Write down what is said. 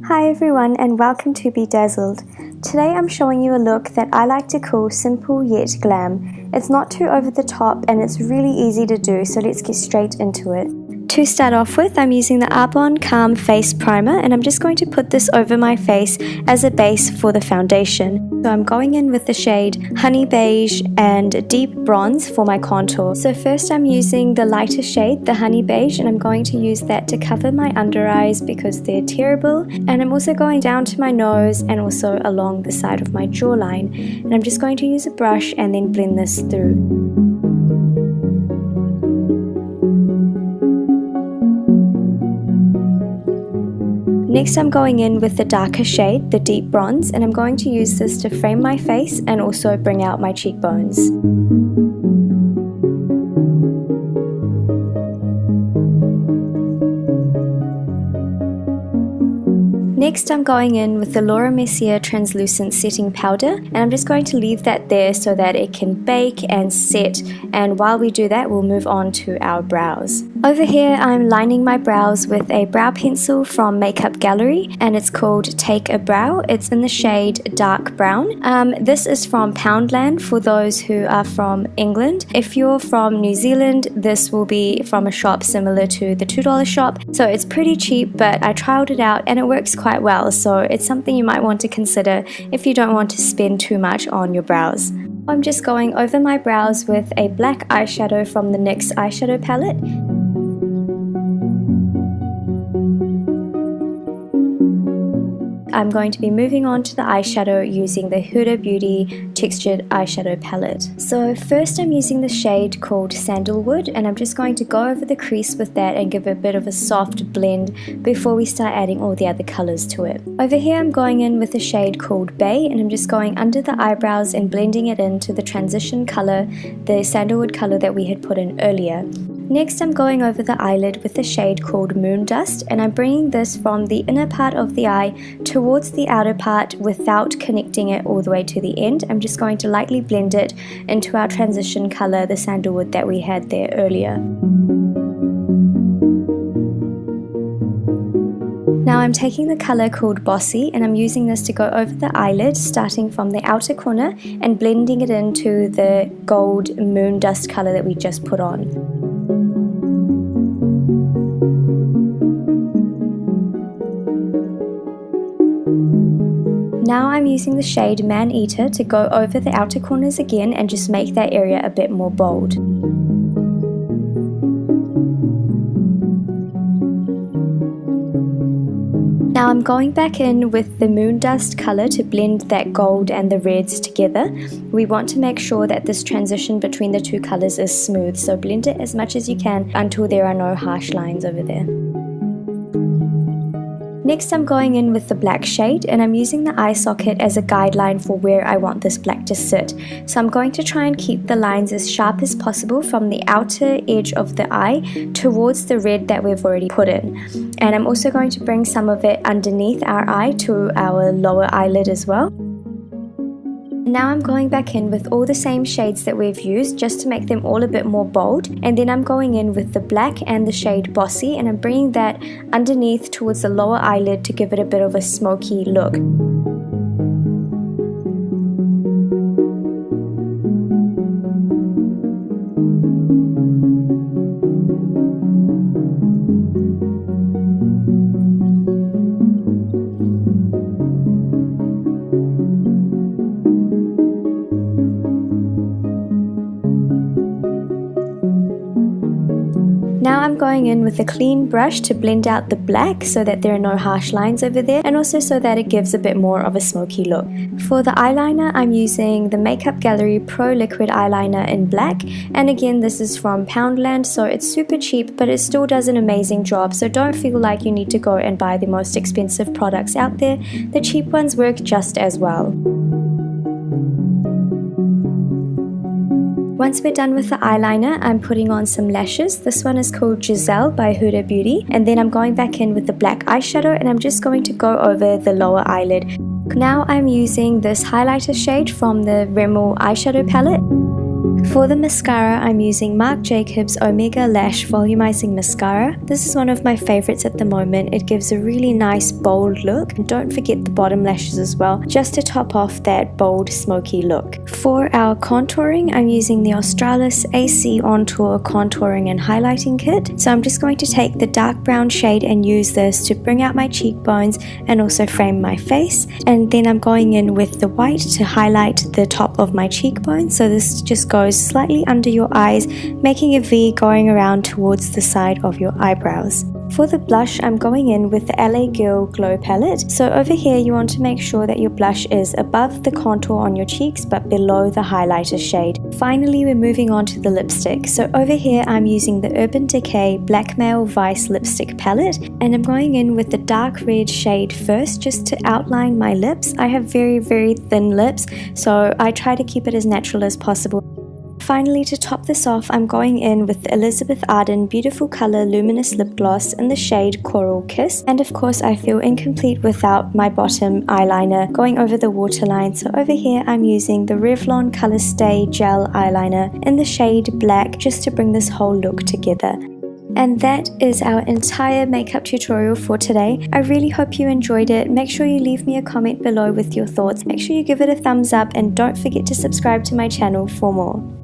Hi everyone and welcome to Be Dazzled. Today I'm showing you a look that I like to call simple yet glam. It's not too over the top and it's really easy to do, so let's get straight into it. To start off with, I'm using the Arbonne Calm Face Primer and I'm just going to put this over my face as a base for the foundation. So I'm going in with the shade Honey Beige and Deep Bronze for my contour. So first I'm using the lighter shade, the Honey Beige, and I'm going to use that to cover my under eyes because they're terrible. And I'm also going down to my nose and also along the side of my jawline. And I'm just going to use a brush and then blend this through. Next I'm going in with the darker shade, the Deep Bronze, and I'm going to use this to frame my face and also bring out my cheekbones. Next I'm going in with the Laura Mercier Translucent Setting Powder, and I'm just going to leave that there so that it can bake and set, and while we do that we'll move on to our brows. Over here I'm lining my brows with a brow pencil from Makeup Gallery and it's called Take a Brow. It's in the shade Dark Brown. This is from Poundland for those who are from England. If you're from New Zealand, this will be from a shop similar to the $2 shop. So it's pretty cheap, but I trialed it out and it works quite well, so it's something you might want to consider if you don't want to spend too much on your brows. I'm just going over my brows with a black eyeshadow from the NYX eyeshadow palette. I'm going to be moving on to the eyeshadow using the Huda Beauty textured eyeshadow palette. So first I'm using the shade called Sandalwood and I'm just going to go over the crease with that and give a bit of a soft blend before we start adding all the other colors to it. Over here I'm going in with a shade called Bay and I'm just going under the eyebrows and blending it into the transition color, the sandalwood color that we had put in earlier. Next I'm going over the eyelid with a shade called Moon Dust and I'm bringing this from the inner part of the eye towards the outer part without connecting it all the way to the end. I'm just going to lightly blend it into our transition color, the sandalwood that we had there earlier. Now I'm taking the color called Bossy and I'm using this to go over the eyelid starting from the outer corner and blending it into the gold moon dust color that we just put on. Now I'm using the shade Man Eater to go over the outer corners again and just make that area a bit more bold. Now I'm going back in with the Moon Dust color to blend that gold and the reds together. We want to make sure that this transition between the two colors is smooth, so blend it as much as you can until there are no harsh lines over there. Next I'm going in with the black shade and I'm using the eye socket as a guideline for where I want this black to sit. So I'm going to try and keep the lines as sharp as possible from the outer edge of the eye towards the red that we've already put in. And I'm also going to bring some of it underneath our eye to our lower eyelid as well. Now I'm going back in with all the same shades that we've used just to make them all a bit more bold, and then I'm going in with the black and the shade Bossy and I'm bringing that underneath towards the lower eyelid to give it a bit of a smoky look. Now I'm going in with a clean brush to blend out the black so that there are no harsh lines over there and also so that it gives a bit more of a smoky look. For the eyeliner I'm using the Makeup Gallery Pro Liquid Eyeliner in black, and again this is from Poundland, so it's super cheap but it still does an amazing job, so don't feel like you need to go and buy the most expensive products out there. The cheap ones work just as well. Once we're done with the eyeliner, I'm putting on some lashes. This one is called Giselle by Huda Beauty. And then I'm going back in with the black eyeshadow and I'm just going to go over the lower eyelid. Now I'm using this highlighter shade from the Rimmel eyeshadow palette. For the mascara, I'm using Marc Jacobs Omega Lash Volumizing Mascara. This is one of my favorites at the moment. It gives a really nice bold look. And don't forget the bottom lashes as well, just to top off that bold smoky look. For our contouring, I'm using the Australis AC On Tour Contouring and Highlighting Kit. So I'm just going to take the dark brown shade and use this to bring out my cheekbones and also frame my face. And then I'm going in with the white to highlight the top of my cheekbone. So this just goes slightly under your eyes, making a V going around towards the side of your eyebrows. For the blush, I'm going in with the LA Girl Glow Palette. So over here, you want to make sure that your blush is above the contour on your cheeks but below the highlighter shade. Finally, we're moving on to the lipstick. So over here, I'm using the Urban Decay Blackmail Vice Lipstick Palette, and I'm going in with the dark red shade first just to outline my lips. I have very, very thin lips, so I try to keep it as natural as possible. Finally, to top this off, I'm going in with the Elizabeth Arden Beautiful Color Luminous Lip Gloss in the shade Coral Kiss. And of course, I feel incomplete without my bottom eyeliner going over the waterline. So over here, I'm using the Revlon Color Stay Gel Eyeliner in the shade Black just to bring this whole look together. And that is our entire makeup tutorial for today. I really hope you enjoyed it. Make sure you leave me a comment below with your thoughts. Make sure you give it a thumbs up and don't forget to subscribe to my channel for more.